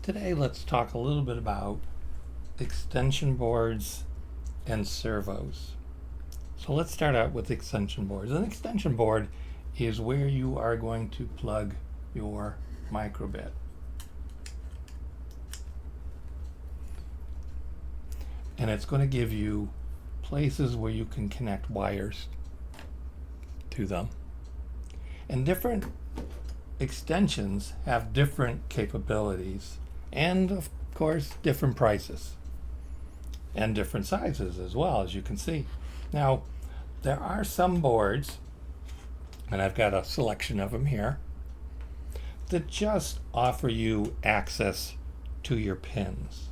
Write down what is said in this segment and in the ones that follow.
Today let's talk a little bit about extension boards and servos. So let's start out with extension boards. An extension board is where you are going to plug your microbit. And it's going to give you places where you can connect wires to them. And different extensions have different capabilities and, of course, different prices and different sizes as well, as you can see. Now, there are some boards, and I've got a selection of them here, that just offer you access to your pins.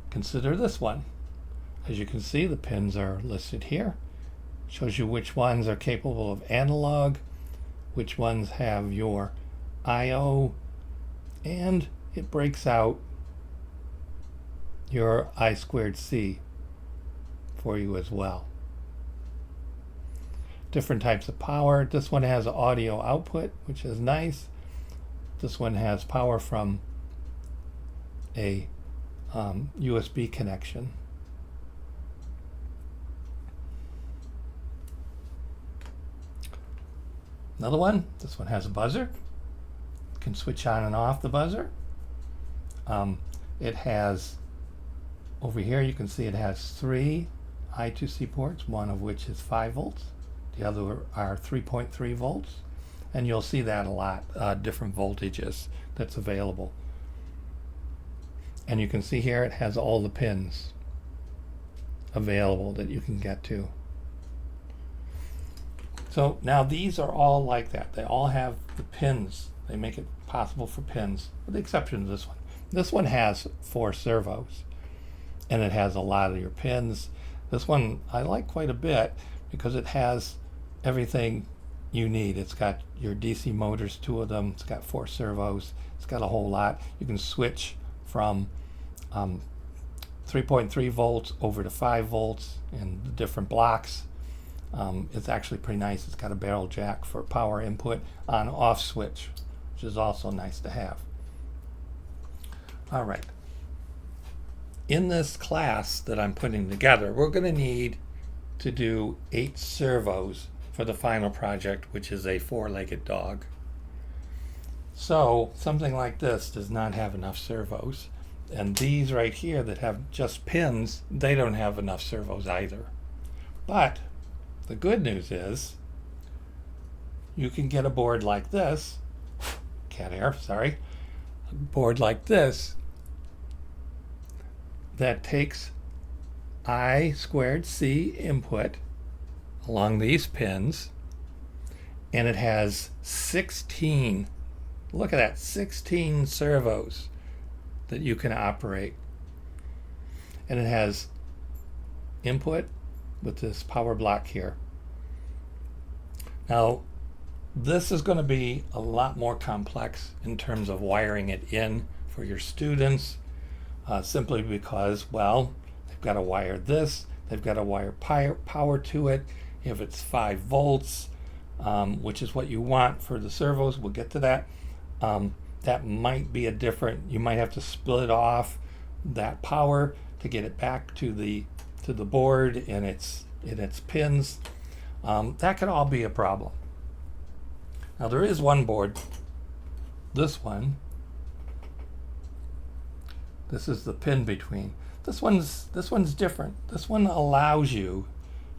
Consider this one. As you can see, the pins are listed here. Shows you which ones are capable of analog, which ones have your I/O, and it breaks out your I2C for you as well. Different types of power. This one has audio output, which is nice. This one has power from a USB connection. Another one, this one has a buzzer. You can switch on and off the buzzer. It has, over here you can see it has 3 I2C ports, one of which is 5 volts. The other are 3.3 volts. And you'll see that a lot, different voltages that's available. And you can see here it has all the pins available that you can get to. So now these are all like that. They all have the pins. They make it possible for pins, with the exception of this one. This one has 4 servos, and it has a lot of your pins. This one I like quite a bit because it has everything you need. It's got your DC motors, 2 of them. It's got 4 servos. It's got a whole lot. You can switch from 3.3 volts over to 5 volts in the different blocks. It's actually pretty nice. It's got a barrel jack for power input, on-off switch, which is also nice to have. All right. In this class that I'm putting together, we're going to need to do 8 servos for the final project, which is a 4-legged dog. So something like this does not have enough servos. And these right here that have just pins, they don't have enough servos either. But the good news is you can get a board like this, cat hair, sorry, a board like this that takes I2C input along these pins, and it has 16, look at that, 16 servos that you can operate. And it has input with this power block here. Now, this is going to be a lot more complex in terms of wiring it in for your students, simply because, well, they've got to wire this, they've got to wire power to it. If it's 5 volts, which is what you want for the servos, we'll get to that. That might be a different, you might have to split off that power to get it back to the board and its pins. That could all be a problem. Now there is one board, this one. This is the pin between. This one's different. This one allows you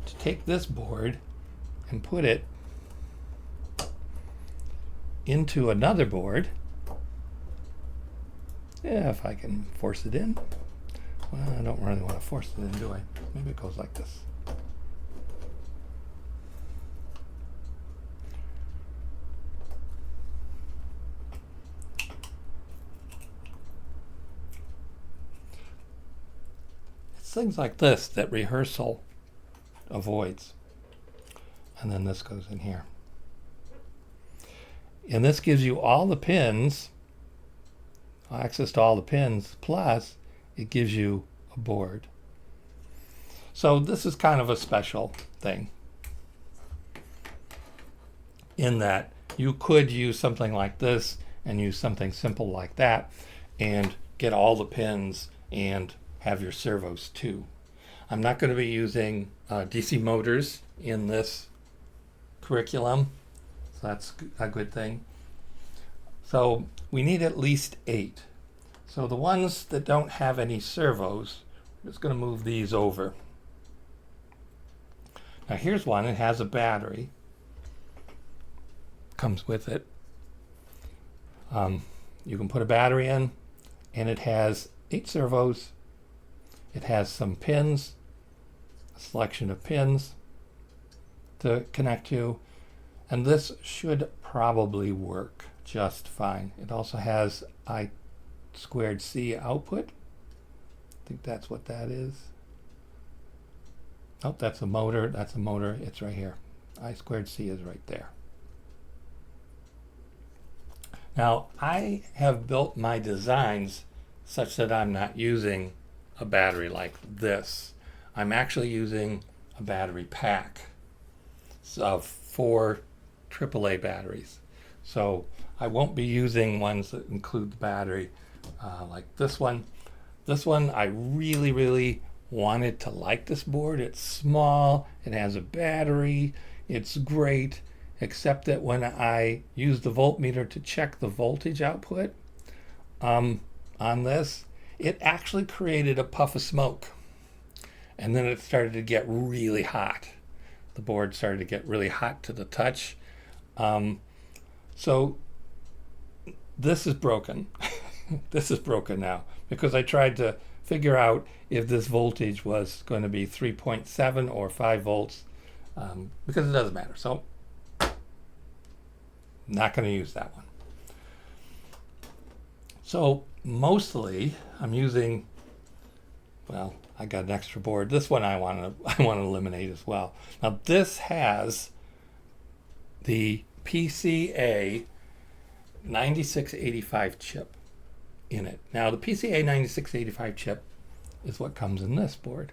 to take this board and put it into another board. Yeah, if I can force it in. Well, I don't really want to force it in, do I? Maybe it goes like this. It's things like this that rehearsal avoids. And then this goes in here. And this gives you all the pins, access to all the pins, plus it gives you a board. So this is kind of a special thing in that you could use something like this and use something simple like that and get all the pins and have your servos too. I'm not going to be using DC motors in this curriculum, so that's a good thing. So we need at least 8. So the ones that don't have any servos, I'm just going to move these over. Now here's one. It has a battery. Comes with it. You can put a battery in, and it has 8 servos. It has some pins, a selection of pins to connect to, and this should probably work just fine. It also has I²C output. I think that's what that is. Oh, that's a motor. That's a motor. It's right here. I²C is right there. Now, I have built my designs such that I'm not using a battery like this. I'm actually using a battery pack of 4 AAA batteries. So I won't be using ones that include the battery like this one. This one, I really wanted to like this board. It's small, it has a battery, it's great, except that when I use the voltmeter to check the voltage output on this, it actually created a puff of smoke. And then it started to get really hot. The board started to get really hot to the touch. So this is broken. This is broken now because I tried to figure out if this voltage was going to be 3.7 or 5 volts because it doesn't matter. So not going to use that one. So mostly I'm using, well, I got an extra board. This one I want to eliminate as well. Now this has the PCA 9685 chip in it. Now the PCA 9685 chip is what comes in this board.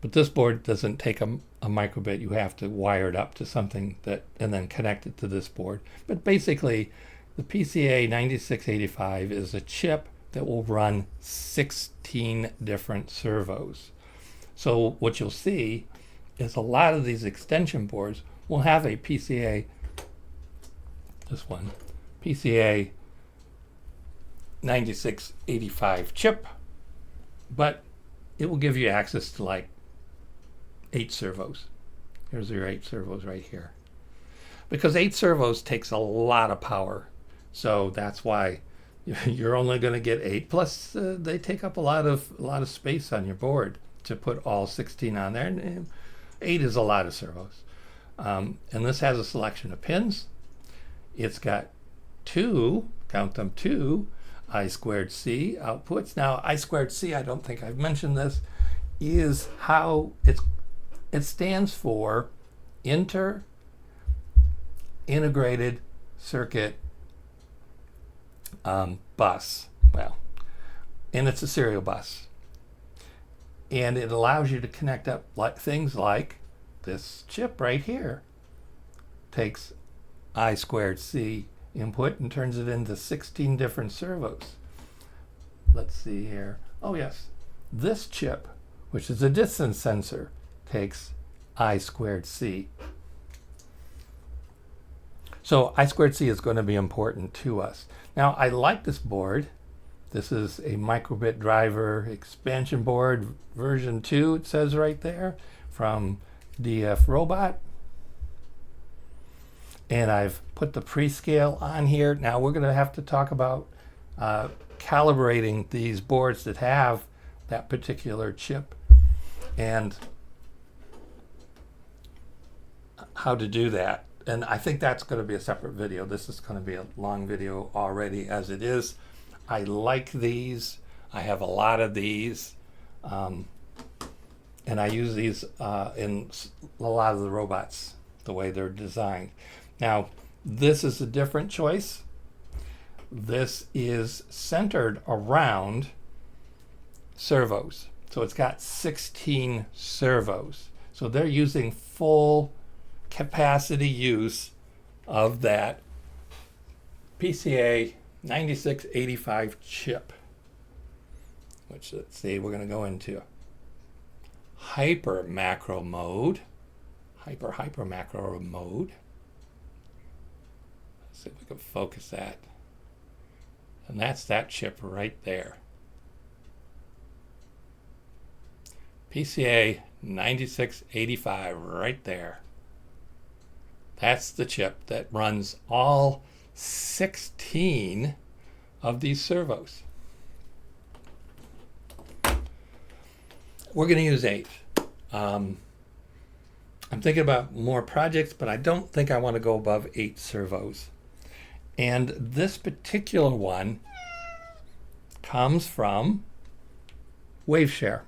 But this board doesn't take a microbit. You have to wire it up to something that and then connect it to this board. But basically the PCA 9685 is a chip that will run 16 different servos. So what you'll see is a lot of these extension boards will have a PCA, this one, PCA 9685 chip, but it will give you access to like 8 servos. Here's your 8 servos right here. Because 8 servos takes a lot of power. So that's why you're only going to get 8. Plus, they take up a lot of space on your board to put all 16 on there. And 8 is a lot of servos. And this has a selection of pins. It's got 2, count them, 2 I²C outputs. Now, I²C, I don't think I've mentioned this, is how it stands for integrated circuit bus. Well, and it's a serial bus. And it allows you to connect up things like this chip right here. Takes I²C input and turns it into 16 different servos. Let's see here. Oh yes, this chip, which is a distance sensor, takes I²C. So I²C is going to be important to us. Now I like this board. This is a microbit driver expansion board version 2, it says right there, from DF Robot. And I've put the prescale on here. Now we're going to have to talk about calibrating these boards that have that particular chip and how to do that. And I think that's going to be a separate video. This is going to be a long video already as it is. I like these. I have a lot of these. And I use these in a lot of the robots, the way they're designed. Now, this is a different choice. This is centered around servos. So it's got 16 servos. So they're using full capacity use of that PCA 9685 chip, which, let's see, we're going to go into hyper macro mode. Hyper macro mode. Let's see if we can focus that. And that's that chip right there. PCA 9685 right there. That's the chip that runs all 16 of these servos. We're going to use 8. I'm thinking about more projects, but I don't think I want to go above 8 servos. And this particular one comes from WaveShare.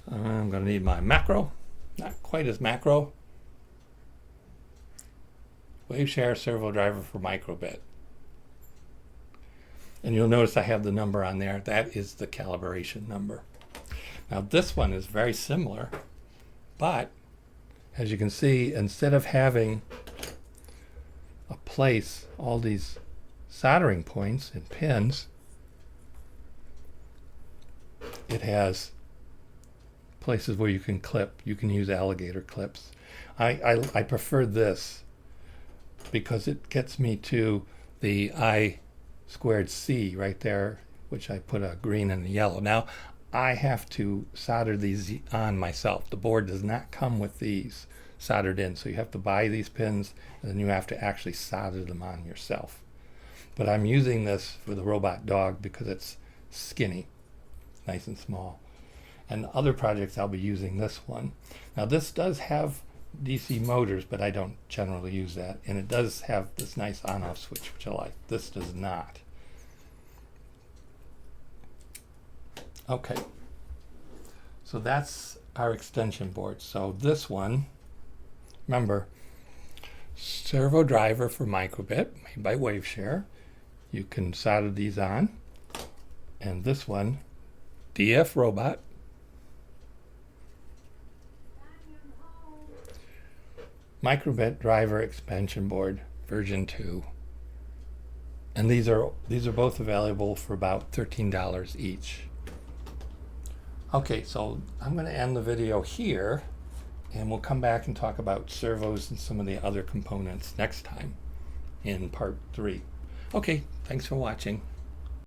I'm going to need my macro, not quite as macro. WaveShare servo driver for microbit. And you'll notice I have the number on there. That is the calibration number. Now this one is very similar, but as you can see, instead of having a place, all these soldering points and pins, it has places where you can clip. You can use alligator clips. I prefer this because it gets me to the I squared C right there, which I put a green and a yellow. Now I have to solder these on myself. The board does not come with these soldered in, so you have to buy these pins and then you have to actually solder them on yourself. But I'm using this for the robot dog because it's skinny, nice and small. And other projects I'll be using this one. Now this does have DC motors, but I don't generally use that. And it does have this nice on-off switch, which I like. This does not. Okay, so that's our extension board. So this one, remember, servo driver for microbit, made by WaveShare. You can solder these on. And this one, DF robot. Microbit driver expansion board version 2. And these are both available for about $13 each. Okay, so I'm going to end the video here, and we'll come back and talk about servos and some of the other components next time in part 3. Okay, thanks for watching.